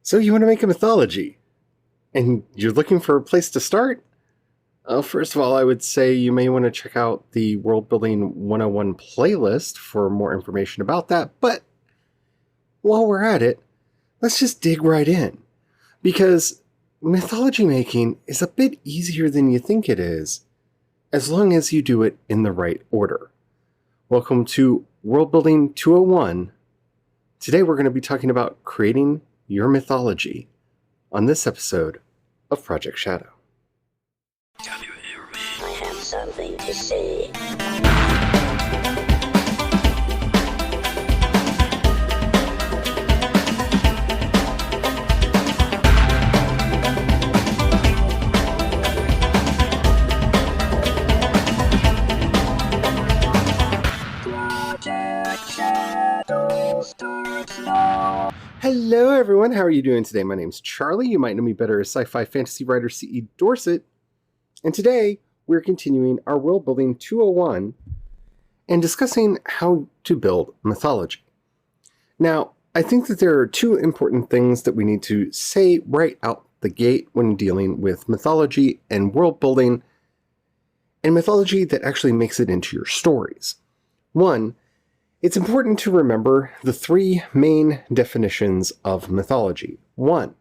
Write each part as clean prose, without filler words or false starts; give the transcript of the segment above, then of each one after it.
So you want to make a mythology, and you're looking for a place to start? First of all, I would say you may want to check out the World Building 101 playlist for more information about that, but while we're at it, let's just dig right in. Because mythology making is a bit easier than you think it is, as long as you do it in the right order. Welcome to World Building 201. Today we're going to be talking about creating your mythology on this episode of Project Shadow. Can you hear me? I have something to say. Project Shadow starts now. Hello everyone, how are you doing today? My name's Charlie. You might know me better as sci-fi fantasy writer C.E. Dorset. And today we're continuing our World Building 201 and discussing how to build mythology. Now, I think that there are two important things that we need to say right out the gate when dealing with mythology and world building, and mythology that actually makes it into your stories. One, it's important to remember the three main definitions of mythology. One,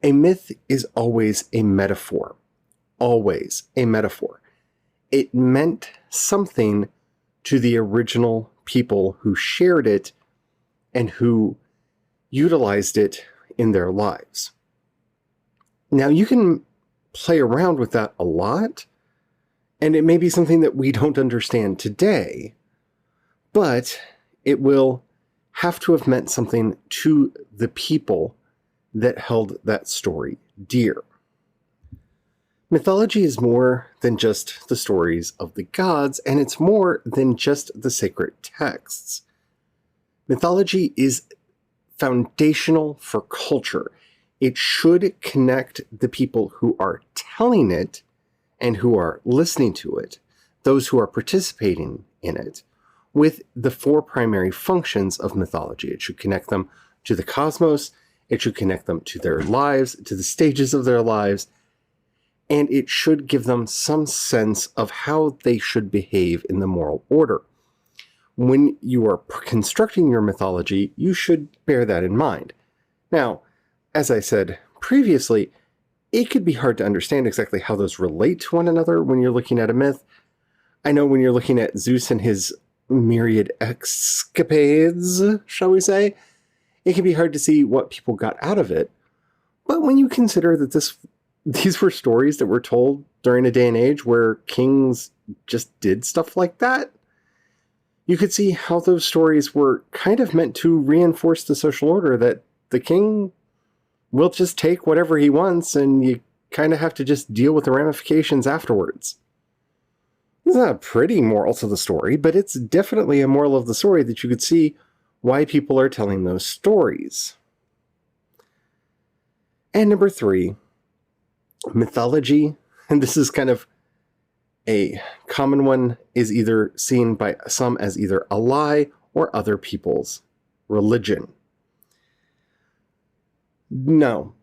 a myth is always a metaphor. Always a metaphor. It meant something to the original people who shared it and who utilized it in their lives. Now, you can play around with that a lot, and it may be something that we don't understand today, but it will have to have meant something to the people that held that story dear. Mythology is more than just the stories of the gods, and it's more than just the sacred texts. Mythology is foundational for culture. It should connect the people who are telling it and who are listening to it, those who are participating in it, with the four primary functions of mythology. It should connect them to the cosmos, it should connect them to their lives, to the stages of their lives, and it should give them some sense of how they should behave in the moral order. When you are constructing your mythology, you should bear that in mind. Now, as I said previously, it could be hard to understand exactly how those relate to one another when you're looking at a myth. I know when you're looking at Zeus and his myriad escapades, shall we say, it can be hard to see what people got out of it. But when you consider that these were stories that were told during a day and age where kings just did stuff like that, you could see how those stories were kind of meant to reinforce the social order that the king will just take whatever he wants and you kind of have to just deal with the ramifications afterwards. It's not a pretty moral to the story, but it's definitely a moral of the story that you could see why people are telling those stories. And number three, mythology, and this is kind of a common one, is either seen by some as either a lie or other people's religion. No,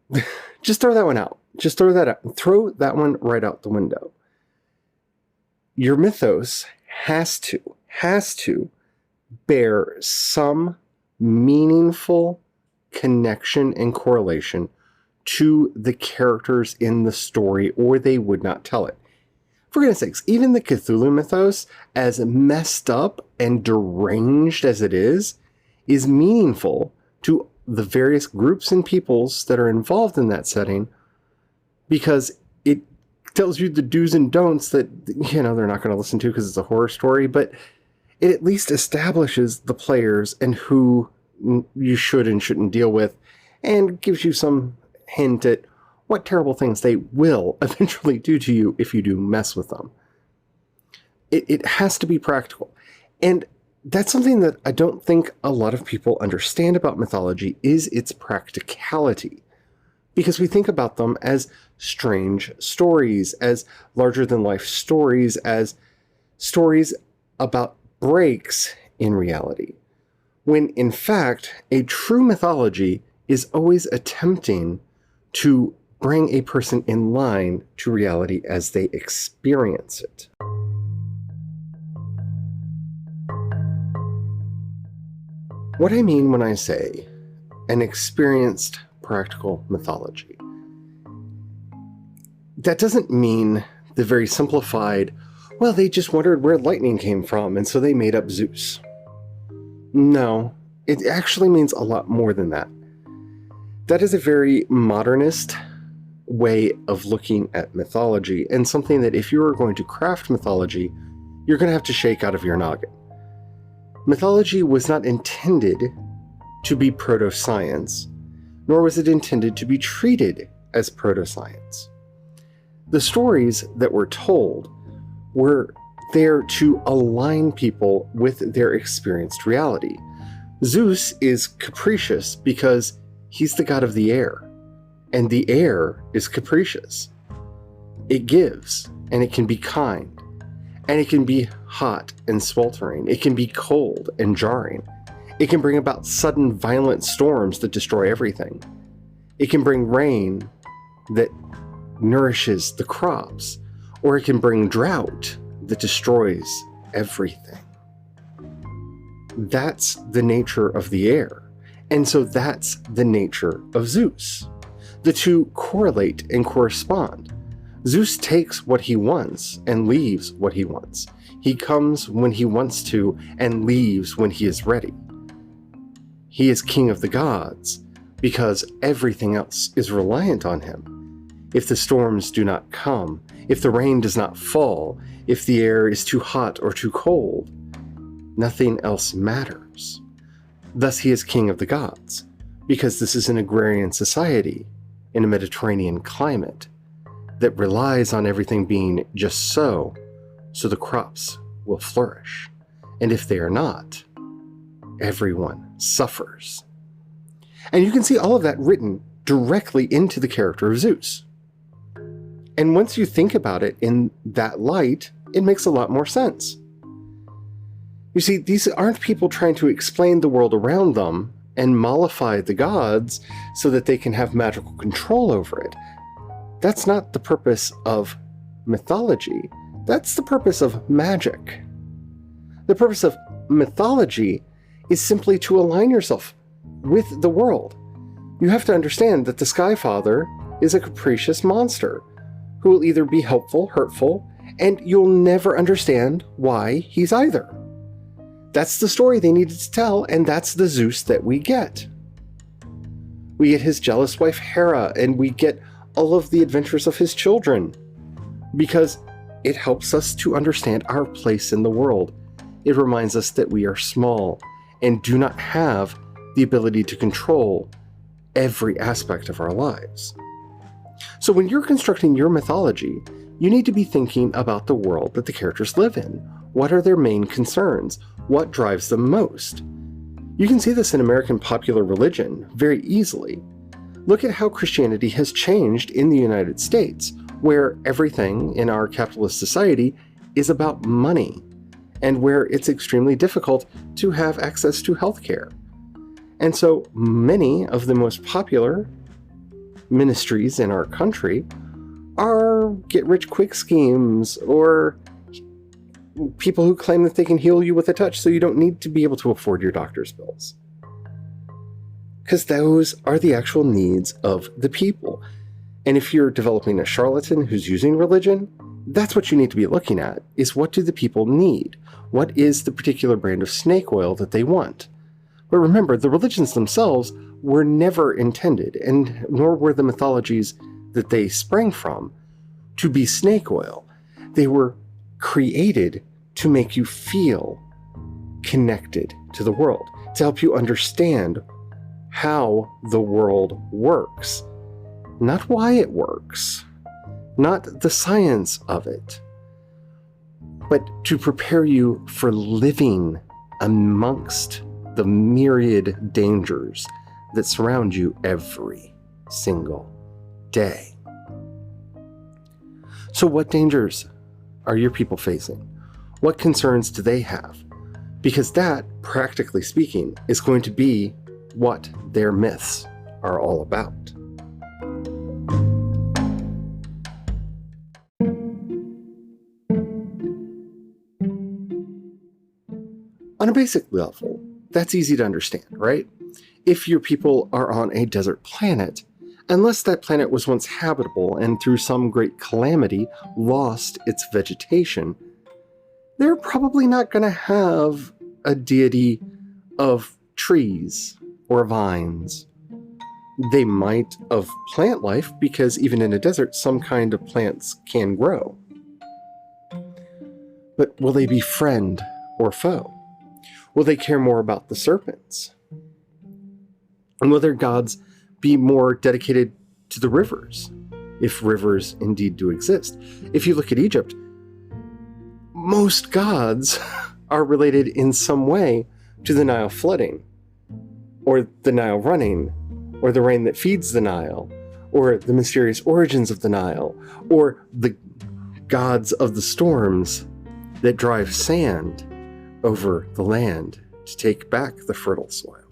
just throw that one out. Just throw that out. Throw that one right out the window. Your mythos has to bear some meaningful connection and correlation to the characters in the story, or they would not tell it. For goodness sakes, even the Cthulhu mythos, as messed up and deranged as it is meaningful to the various groups and peoples that are involved in that setting, because it tells you the do's and don'ts that, they're not going to listen to because it's a horror story, but it at least establishes the players and who you should and shouldn't deal with, and gives you some hint at what terrible things they will eventually do to you if you do mess with them. It has to be practical. And that's something that I don't think a lot of people understand about mythology, is its practicality. Because we think about them as strange stories, as larger-than-life stories, as stories about breaks in reality. When, in fact, a true mythology is always attempting to bring a person in line to reality as they experience it. What I mean when I say an experienced practical mythology, that doesn't mean the very simplified, well, they just wondered where lightning came from, and so they made up Zeus. No, it actually means a lot more than that. That is a very modernist way of looking at mythology, and something that if you are going to craft mythology, you're going to have to shake out of your noggin. Mythology was not intended to be proto-science, nor was it intended to be treated as proto-science. The stories that were told were there to align people with their experienced reality. Zeus is capricious because he's the god of the air, and the air is capricious. It gives, and it can be kind, and it can be hot and sweltering. It can be cold and jarring. It can bring about sudden violent storms that destroy everything. It can bring rain that nourishes the crops, or it can bring drought that destroys everything. That's the nature of the air, and so that's the nature of Zeus. The two correlate and correspond. Zeus takes what he wants and leaves what he wants. He comes when he wants to and leaves when he is ready. He is king of the gods because everything else is reliant on him. If the storms do not come, if the rain does not fall, if the air is too hot or too cold, nothing else matters. Thus he is king of the gods, because this is an agrarian society in a Mediterranean climate that relies on everything being just so the crops will flourish. And if they are not, everyone suffers. And you can see all of that written directly into the character of Zeus. And once you think about it in that light, it makes a lot more sense. You see, these aren't people trying to explain the world around them and mollify the gods so that they can have magical control over it. That's not the purpose of mythology. That's the purpose of magic. The purpose of mythology is simply to align yourself with the world. You have to understand that the Sky Father is a capricious monster who will either be helpful, hurtful, and you'll never understand why he's either. That's the story they needed to tell, and that's the Zeus that we get. We get his jealous wife Hera, and we get all of the adventures of his children, because it helps us to understand our place in the world. It reminds us that we are small and do not have the ability to control every aspect of our lives. So when you're constructing your mythology, you need to be thinking about the world that the characters live in. What are their main concerns? What drives them most? You can see this in American popular religion very easily. Look at how Christianity has changed in the United States, where everything in our capitalist society is about money, and where it's extremely difficult to have access to healthcare. And so many of the most popular ministries in our country are get-rich-quick schemes, or people who claim that they can heal you with a touch so you don't need to be able to afford your doctor's bills. Because those are the actual needs of the people. And if you're developing a charlatan who's using religion, that's what you need to be looking at, is what do the people need? What is the particular brand of snake oil that they want? But remember, the religions themselves were never intended, and nor were the mythologies that they sprang from, to be snake oil. They were created to make you feel connected to the world, to help you understand how the world works, not why it works, not the science of it, but to prepare you for living amongst the myriad dangers that surround you every single day. So what dangers are your people facing? What concerns do they have? Because that, practically speaking, is going to be what their myths are all about. On a basic level, that's easy to understand, right? If your people are on a desert planet, unless that planet was once habitable and through some great calamity lost its vegetation, they're probably not going to have a deity of trees or vines. They might of plant life, because even in a desert, some kind of plants can grow. But will they be friend or foe? Will they care more about the serpents? And will their gods be more dedicated to the rivers, if rivers indeed do exist? If you look at Egypt, most gods are related in some way to the Nile flooding, or the Nile running, or the rain that feeds the Nile, or the mysterious origins of the Nile, or the gods of the storms that drive sand over the land to take back the fertile soil.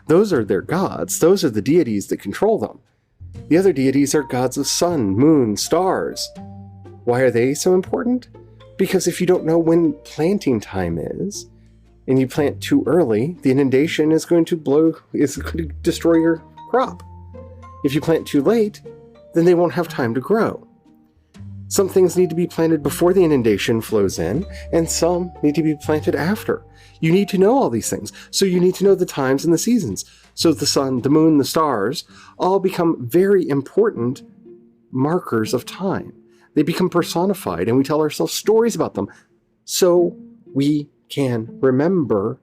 Those are their gods. Those are the deities that control them. The other deities are gods of sun, moon, stars. Why are they so important? Because if you don't know when planting time is, and you plant too early, the inundation is going to destroy your crop. If you plant too late, then they won't have time to grow. Some things need to be planted before the inundation flows in, and some need to be planted after. You need to know all these things. So you need to know the times and the seasons. So the sun, the moon, the stars all become very important markers of time. They become personified, and we tell ourselves stories about them so we can remember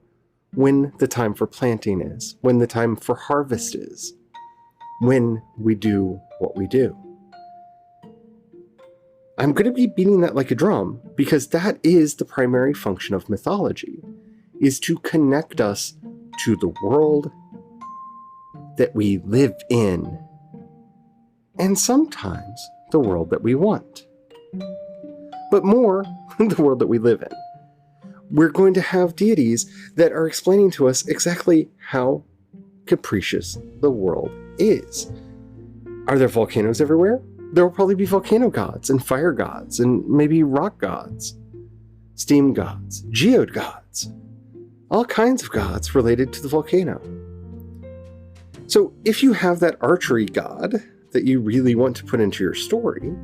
when the time for planting is, when the time for harvest is, when we do what we do. I'm going to be beating that like a drum, because that is the primary function of mythology, is to connect us to the world that we live in, and sometimes the world that we want, but more the world that we live in. We're going to have deities that are explaining to us exactly how capricious the world is. Are there volcanoes everywhere? There will probably be volcano gods and fire gods and maybe rock gods, steam gods, geode gods, all kinds of gods related to the volcano. So if you have that archery god that you really want to put into your story,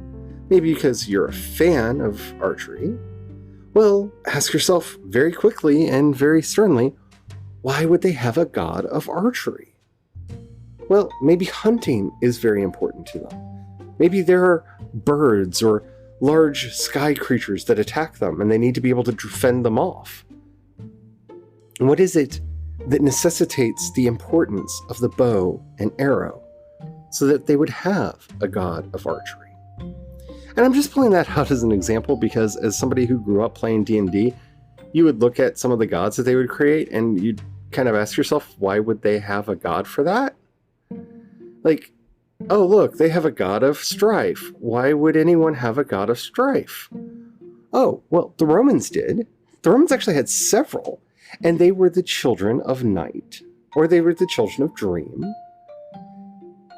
maybe because you're a fan of archery, well, ask yourself very quickly and very sternly, why would they have a god of archery? Well, maybe hunting is very important to them. Maybe there are birds or large sky creatures that attack them, and they need to be able to fend them off. And what is it that necessitates the importance of the bow and arrow so that they would have a god of archery? And I'm just pulling that out as an example because as somebody who grew up playing D&D, you would look at some of the gods that they would create and you'd kind of ask yourself, why would they have a god for that? Like, oh, look, they have a god of strife. Why would anyone have a god of strife? Oh, well, the Romans did. The Romans actually had several, and they were the children of night, or they were the children of dream.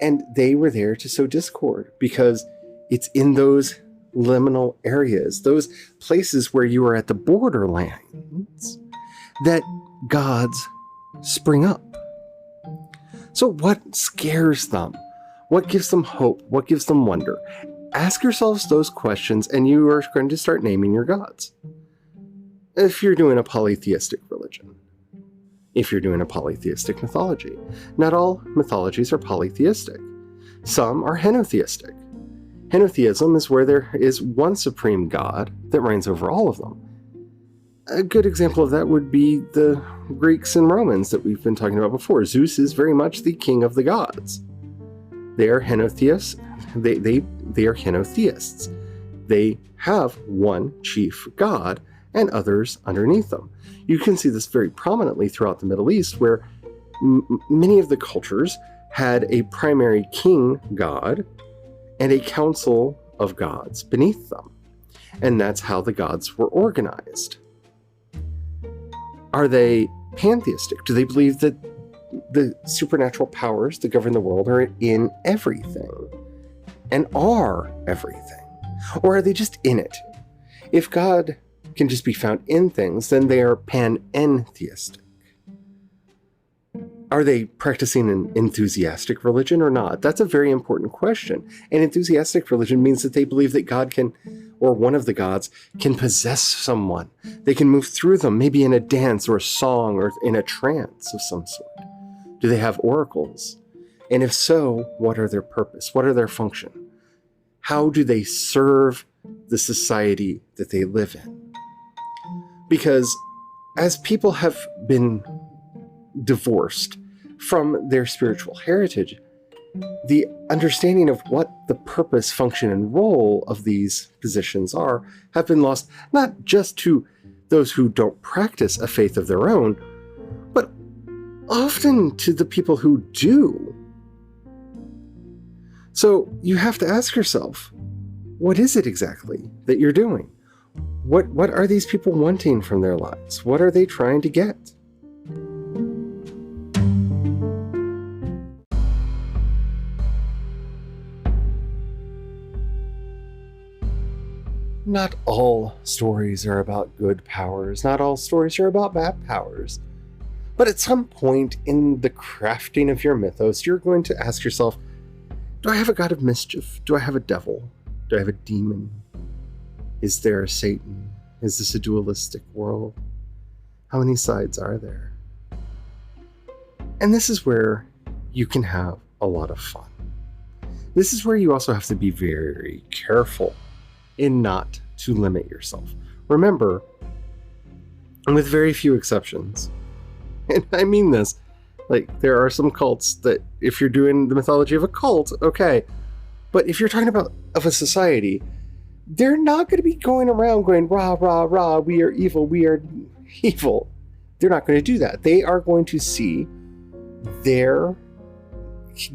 And they were there to sow discord because it's in those liminal areas, those places where you are at the borderlands, that gods spring up. So what scares them? What gives them hope? What gives them wonder? Ask yourselves those questions, and you are going to start naming your gods. If you're doing a polytheistic religion, if you're doing a polytheistic mythology, not all mythologies are polytheistic. Some are henotheistic. Henotheism is where there is one supreme god that reigns over all of them. A good example of that would be the Greeks and Romans that we've been talking about before. Zeus is very much the king of the gods. They are henotheists. They are henotheists. They have one chief god and others underneath them. You can see this very prominently throughout the Middle East, where many of the cultures had a primary king god and a council of gods beneath them. And that's how the gods were organized. Are they pantheistic? Do they believe that the supernatural powers that govern the world are in everything and are everything? Or are they just in it? If God can just be found in things, then they are panentheistic. Are they practicing an enthusiastic religion or not? That's a very important question. An enthusiastic religion means that they believe that God can, or one of the gods, can possess someone. They can move through them, maybe in a dance or a song or in a trance of some sort. Do they have oracles? And if so, what are their purpose? What are their function? How do they serve the society that they live in? Because as people have been divorced from their spiritual heritage, the understanding of what the purpose, function, and role of these positions are have been lost, not just to those who don't practice a faith of their own, but often to the people who do. So you have to ask yourself, what is it exactly that you're doing? What are these people wanting from their lives? What are they trying to get? Not all stories are about good powers. Not all stories are about bad powers. But at some point in the crafting of your mythos, you're going to ask yourself, do I have a god of mischief? Do I have a devil? Do I have a demon? Is there a Satan? Is this a dualistic world? How many sides are there? And this is where you can have a lot of fun. This is where you also have to be very careful in not to limit yourself. Remember, with very few exceptions, and I mean this, like there are some cults that if you're doing the mythology of a cult, okay, but if you're talking about of a society, they're not going to be going around going, rah, rah, rah, we are evil, we are evil. They're not going to do that. They are going to see their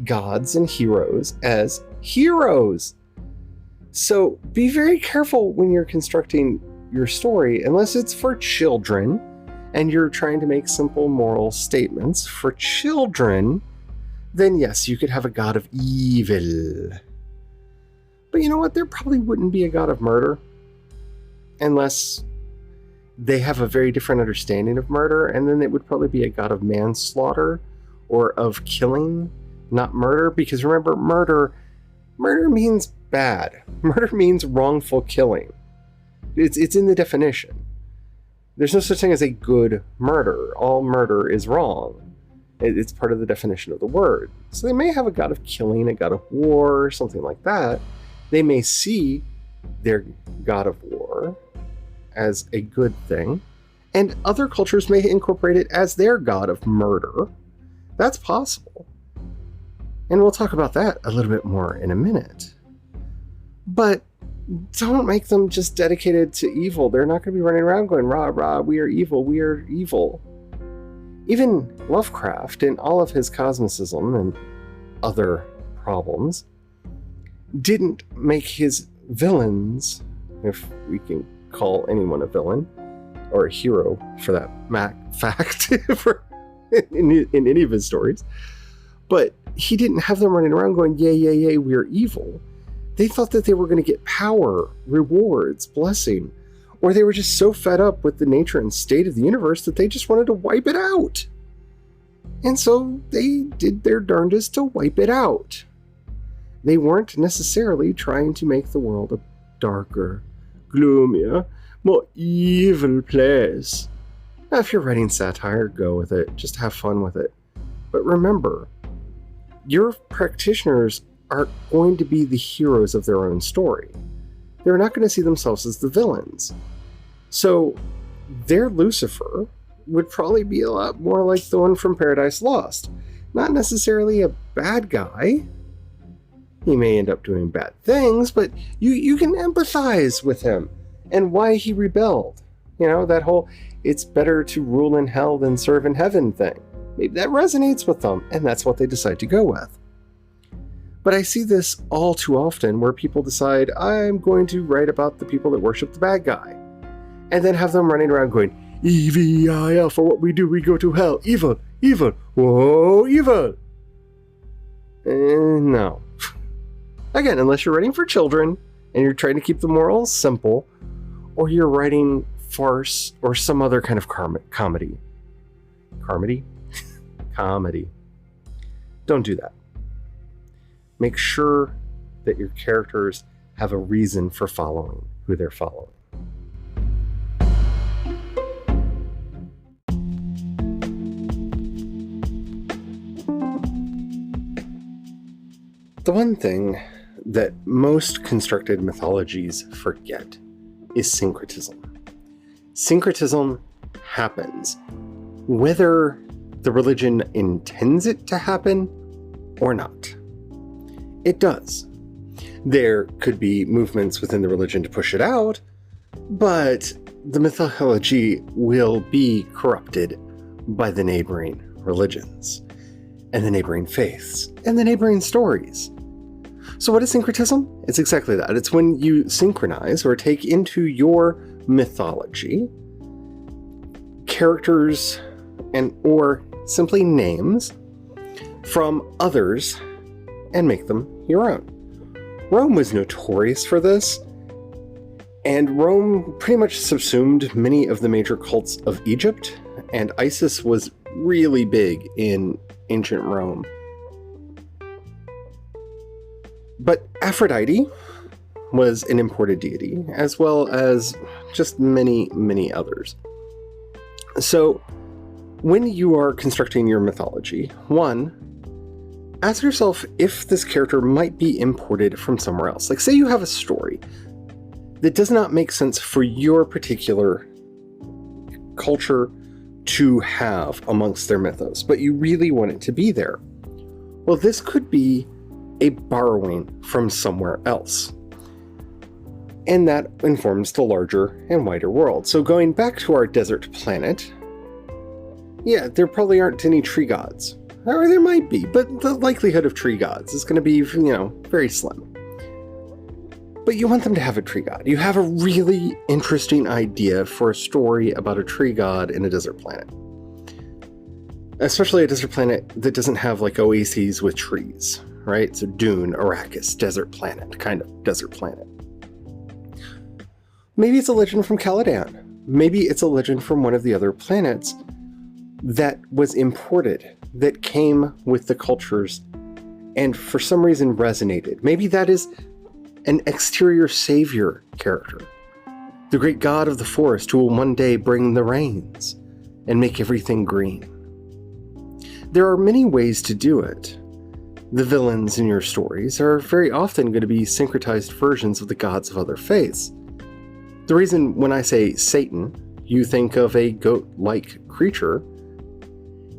gods and heroes as heroes. So be very careful when you're constructing your story, unless it's for children and you're trying to make simple moral statements for children, then yes, you could have a god of evil. But you know what? There probably wouldn't be a god of murder unless they have a very different understanding of murder, and then it would probably be a god of manslaughter or of killing, not murder, because remember, murder means bad. Murder means wrongful killing. It's in the definition. There's no such thing as a good murder. All murder is wrong. It's part of the definition of the word. So they may have a god of killing, a god of war, something like that. They may see their god of war as a good thing, and other cultures may incorporate it as their god of murder. That's possible. And we'll talk about that a little bit more in a minute. But don't make them just dedicated to evil. They're not going to be running around going, rah, rah, we are evil, we are evil. Even Lovecraft, in all of his cosmicism and other problems, didn't make his villains, if we can call anyone a villain, or a hero for that fact, in any of his stories, but he didn't have them running around going, yay, yay, yay, we're evil. They thought that they were going to get power, rewards, blessing, or they were just so fed up with the nature and state of the universe that they just wanted to wipe it out. And so they did their darndest to wipe it out. They weren't necessarily trying to make the world a darker, gloomier, more evil place. Now, if you're writing satire, go with it. Just have fun with it. But remember, your practitioners are going to be the heroes of their own story. They're not going to see themselves as the villains. So their Lucifer would probably be a lot more like the one from Paradise Lost. Not necessarily a bad guy. He may end up doing bad things, but you can empathize with him and why he rebelled. You know, that whole, it's better to rule in hell than serve in heaven thing. Maybe that resonates with them, and that's what they decide to go with. But I see this all too often where people decide, I'm going to write about the people that worship the bad guy, and then have them running around going, evil, for what we do, we go to hell. Evil, evil, whoa, evil. No. Again, unless you're writing for children and you're trying to keep the morals simple, or you're writing farce or some other kind of comedy. Comedy? Comedy. Don't do that. Make sure that your characters have a reason for following who they're following. The one thing that most constructed mythologies forget is syncretism. Syncretism happens whether the religion intends it to happen or not. It does. There could be movements within the religion to push it out, but the mythology will be corrupted by the neighboring religions, and the neighboring faiths, and the neighboring stories. So what is syncretism? It's exactly that. It's when you synchronize or take into your mythology characters and or simply names from others and make them your own. Rome was notorious for this, and Rome pretty much subsumed many of the major cults of Egypt, and Isis was really big in ancient Rome. But Aphrodite was an imported deity, as well as just many, many others. So, when you are constructing your mythology, one, ask yourself if this character might be imported from somewhere else. Like, say you have a story that does not make sense for your particular culture to have amongst their mythos, but you really want it to be there. Well, this could be a borrowing from somewhere else. And that informs the larger and wider world. So going back to our desert planet, yeah, there probably aren't any tree gods. Or there might be, but the likelihood of tree gods is going to be, very slim. But you want them to have a tree god. You have a really interesting idea for a story about a tree god in a desert planet. Especially a desert planet that doesn't have like oases with trees, right? So Dune, Arrakis, desert planet, kind of desert planet. Maybe it's a legend from Caladan. Maybe it's a legend from one of the other planets that was imported, that came with the cultures and for some reason resonated. Maybe that is an exterior savior character, the great god of the forest who will one day bring the rains and make everything green. There are many ways to do it. The villains in your stories are very often going to be syncretized versions of the gods of other faiths. The reason when I say Satan, you think of a goat-like creature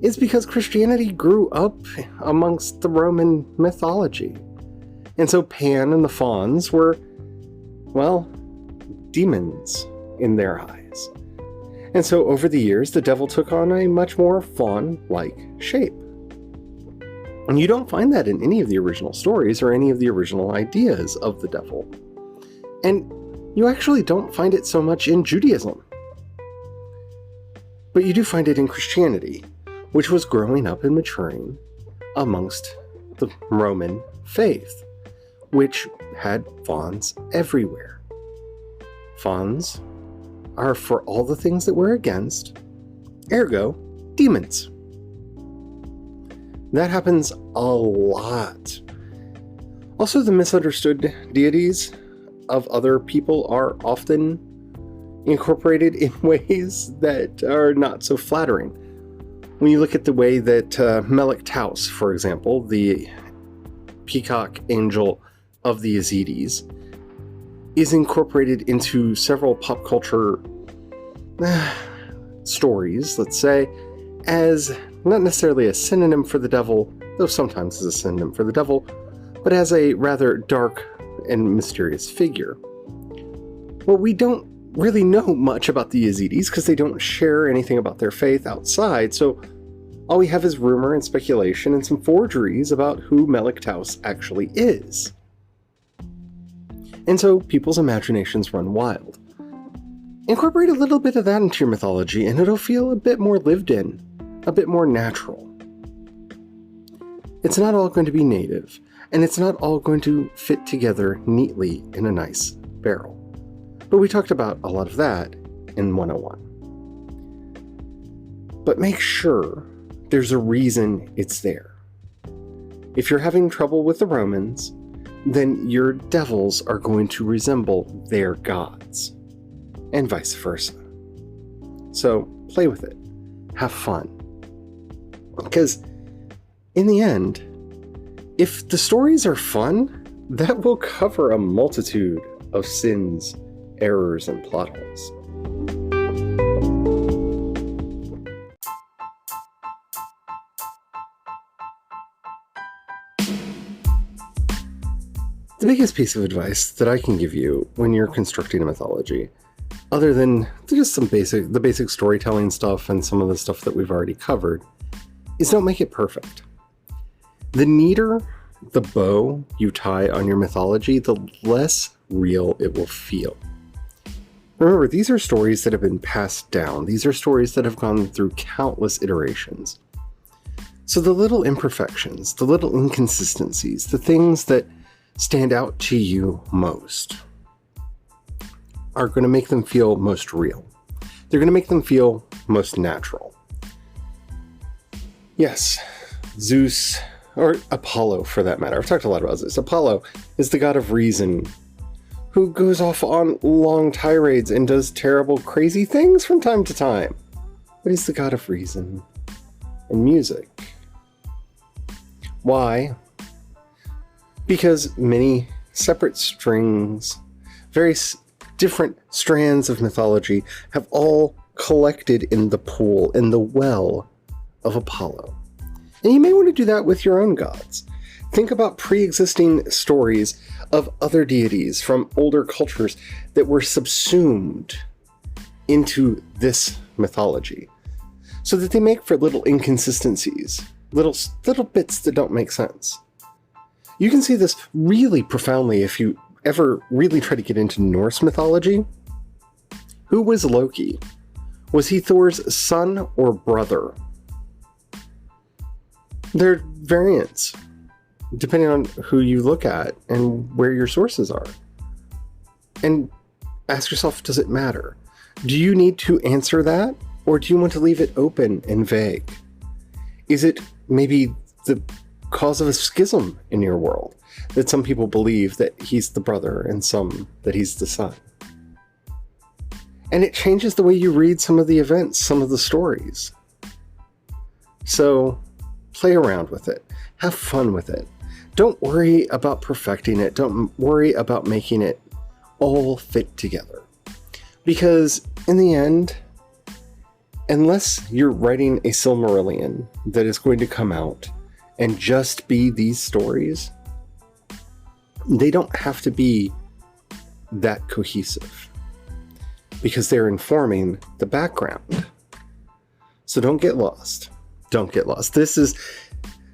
is because Christianity grew up amongst the Roman mythology. And so Pan and the fauns were, well, demons in their eyes. And so over the years, the devil took on a much more faun-like shape. And you don't find that in any of the original stories or any of the original ideas of the devil. And you actually don't find it so much in Judaism. But you do find it in Christianity, which was growing up and maturing amongst the Roman faith, which had fauns everywhere. Fauns are for all the things that we're against, ergo, demons. That happens a lot. Also, the misunderstood deities of other people are often incorporated in ways that are not so flattering. When you look at the way that Melik Taus, for example, the peacock angel of the Yazidis, is incorporated into several pop culture stories, let's say, as not necessarily a synonym for the devil, though sometimes as a synonym for the devil, but as a rather dark and mysterious figure. Well, we don't really know much about the Yazidis because they don't share anything about their faith outside, so all we have is rumor and speculation and some forgeries about who Melik Taus actually is. And so people's imaginations run wild. Incorporate a little bit of that into your mythology, and it'll feel a bit more lived in, a bit more natural. It's not all going to be native, and it's not all going to fit together neatly in a nice barrel. But we talked about a lot of that in 101. But make sure there's a reason it's there. If you're having trouble with the Romans, then your devils are going to resemble their gods, and vice versa. So play with it. Have fun. Because in the end, if the stories are fun, that will cover a multitude of sins, errors, and plot holes. The biggest piece of advice that I can give you when you're constructing a mythology, other than just the basic storytelling stuff and some of the stuff that we've already covered, is don't make it perfect. The neater the bow you tie on your mythology, the less real it will feel. Remember, these are stories that have been passed down. These are stories that have gone through countless iterations. So the little imperfections, the little inconsistencies, the things that stand out to you most are going to make them feel most real. They're going to make them feel most natural. Yes, Zeus, or Apollo for that matter. I've talked a lot about Zeus. Apollo is the god of reason who goes off on long tirades and does terrible, crazy things from time to time. But he's the god of reason and music. Why? Because many separate strings, very different strands of mythology have all collected in the pool, in the well of Apollo. And you may want to do that with your own gods. Think about pre-existing stories of other deities from older cultures that were subsumed into this mythology, so that they make for little inconsistencies, little bits that don't make sense. You can see this really profoundly if you ever really try to get into Norse mythology. Who was Loki? Was he Thor's son or brother? There are variants, depending on who you look at and where your sources are. And ask yourself, does it matter? Do you need to answer that? Or do you want to leave it open and vague? Is it maybe the cause of a schism in your world, that some people believe that he's the brother and some that he's the son? And it changes the way you read some of the events, some of the stories. So play around with it. Have fun with it. Don't worry about perfecting it. Don't worry about making it all fit together. Because in the end, unless you're writing a Silmarillion that is going to come out and just be these stories, they don't have to be that cohesive, because they're informing the background. So don't get lost. Don't get lost.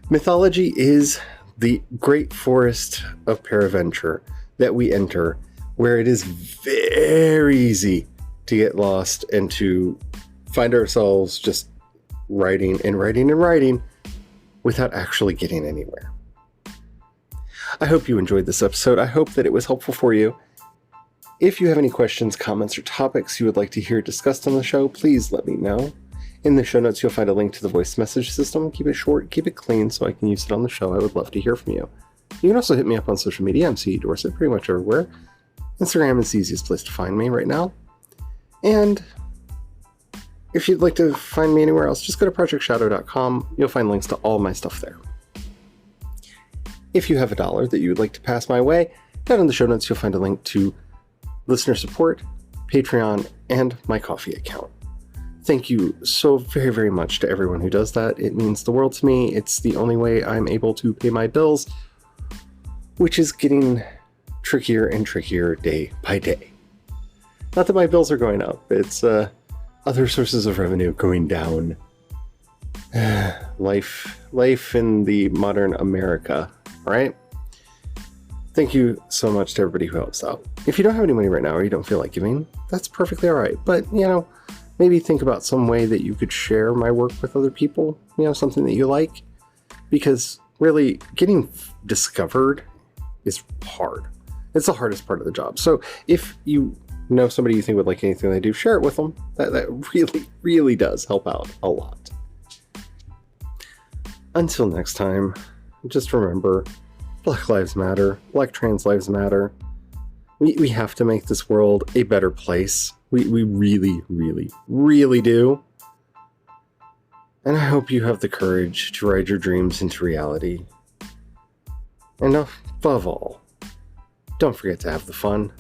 Mythology is the great forest of peradventure that we enter, where it is very easy to get lost and to find ourselves just writing and writing and writing without actually getting anywhere. I hope you enjoyed this episode. I hope that it was helpful for you. If you have any questions, comments, or topics you would like to hear discussed on the show, please let me know. In the show notes, you'll find a link to the voice message system. Keep it short, keep it clean, so I can use it on the show. I would love to hear from you. You can also hit me up on social media. I'm C. Dorset, pretty much everywhere. Instagram is the easiest place to find me right now. And if you'd like to find me anywhere else, just go to projectshadow.com. You'll find links to all my stuff there. If you have $1 that you would like to pass my way, down in the show notes, you'll find a link to listener support, Patreon, and my Ko-fi account. Thank you so very, very much to everyone who does that. It means the world to me. It's the only way I'm able to pay my bills, which is getting trickier and trickier day by day. Not that my bills are going up. It's other sources of revenue going down. Life in the modern America, right? Thank you so much to everybody who helps out. If you don't have any money right now or you don't feel like giving, that's perfectly all right. But, maybe think about some way that you could share my work with other people, something that you like. Because really, getting discovered is hard. It's the hardest part of the job. So if you know somebody you think would like anything they do, share it with them. That really, really does help out a lot. Until next time, just remember, Black Lives Matter, Black trans lives matter. We have to make this world a better place. We really, really, really do. And I hope you have the courage to ride your dreams into reality. And above all, don't forget to have the fun.